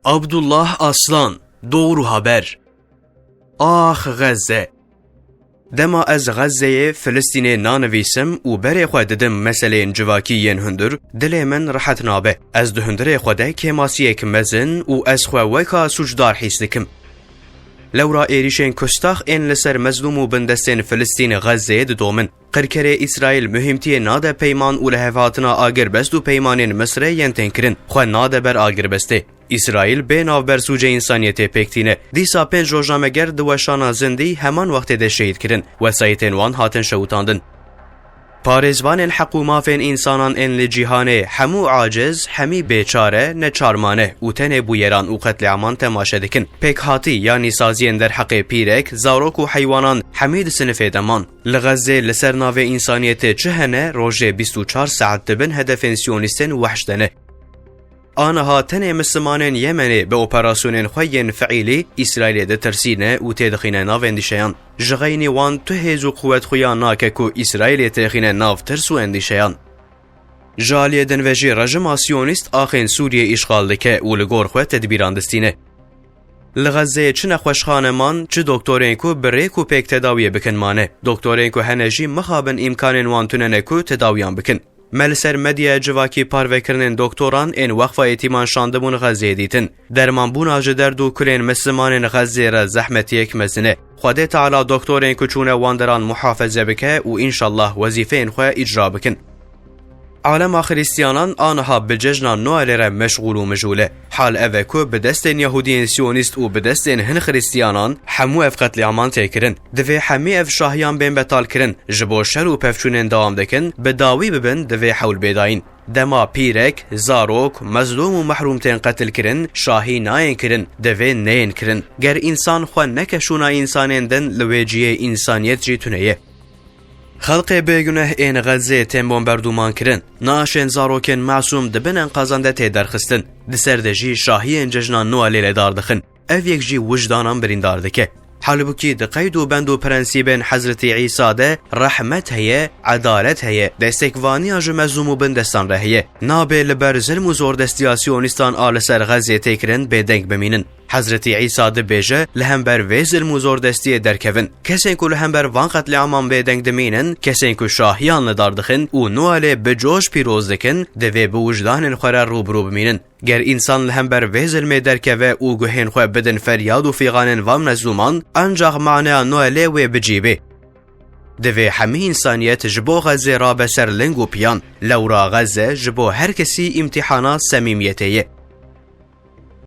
Abdullah Aslan doğru haber. آخ غزه دما از غزه فلسطین نانویسم و بری خود ددم مسئله جواکیین هندر دل من راحت نابه از ده هندر خوده که ماسیک مزن و از خو وکا سوجدار حیث دکم لورا ایریشن کستاخ این لسر مظلوم و بندستین فلسطین غزه دومن قرکره اسرائیل مهمتی ناده پیمان و لحفاتنا آگر بست و پیمانین مصر ینتن کرن خو ناده بر آگر بسته اسرائیل به ناو بر سوج انسانیت پکتینه دیسا 5 روزنامه‌گر دوشانا زندی همان وقت ده شهید کرن و سایتن وان هاتن شوتاندن پارزوان حق و مافین انسانان ان لجیهانه همو عاجز همی بیچاره نچارمانه و تن بویران و قتل عمان تماشا دکن پک هاتی یعنی سازین در حق پیرک زاروک و حیوانان حمید سنف دمان لغزه لسر ناو انسانیت چهنه روژه 24 ساعت دبن هدف سیونیستن وحشدنه آنها تن مسلمانین یمنی به اپراسیون خوین فعیلی اسرائیل ده ترسینه و تدخینه ناو اندیشیان جغینی وان تو هیزو قوت خویان ناکه که اسرائیل تدخینه ناو ترسو اندیشیان جالی دنوژی رژیم آسیونیست آخین سوریه اشغال دکه و لگور خواه تدبیران دستینه لغزه چه نخوشخانه من چه دکتورین کو بره کو پیک تداویه بکن مانه دکتورین کو هنجی مخابن امکانین وان توننه کو تداویان بکن ملسر مدیا جواکی پارو کردن دکتران این وقفه ایتیمان شاندمون غزه دیتن درمان بونا جدرد و کلین مسلمان غزه را زحمت یک مزنه خدا تعالی دکترین کچونه واندران محافظه بکه و انشالله وظیفه این خواه اجرا بکن عالم خریستیانان آنها به ججنا نوال را مشغول و مجوله حال اوه که به دستین یهودین سیونیست و به دستین هن خریستیانان همو اف قتل عمان تکرن دوی همی اف شاهیان بین بطال کرن جبو شر و پفچونین دوام دکن به داوی ببن دوی حول بیداین دما پیرک، زاروک، مظلوم و محروم تین قتل کرن شاهی ناین کرن دوی نین کرن گر انسان خواه نکشونا انسانین دن لویجیه انسانیت جیتونه خلق بیگنه این غزه تیم بمبردمان کرن ناشن زاروکن معصوم دبن انقاذنده تی درخستن دسردجی شاهی انججنان نو علیل دار دخن او یک جی وجدانان بریندار دکه حالبو کی دقید و بند و پرنسیبن حضرت عیسی ده رحمت هیه عدالت هیه دستکوانی آج مظلوم و بندستان ره هیه نابه لبر ظلم و زور دستیاسیونیستان آل سر غزه تی کرن بدنگ بمینن حضرت عیسی ده بیجه لهم بر وی ظلم و زور دستی درکون کسین که لهم بر وان قتل عمان بدنگ دمینن کسین که شاهیان لدار دخن و نواله بجوش پیروز دکن دوی به وجدان خوره روبرو بمینن گر انسان لهم بر وی ظلم درکوه و گوهین خواه بدن فریاد و فیغان و مظلومان انجاق معنی نواله و بجیبه دوی همه انسانیت جبو غزه را بسر لنگ و پیان لورا غزه جبو هر کسی امتحانات سمیمیتیه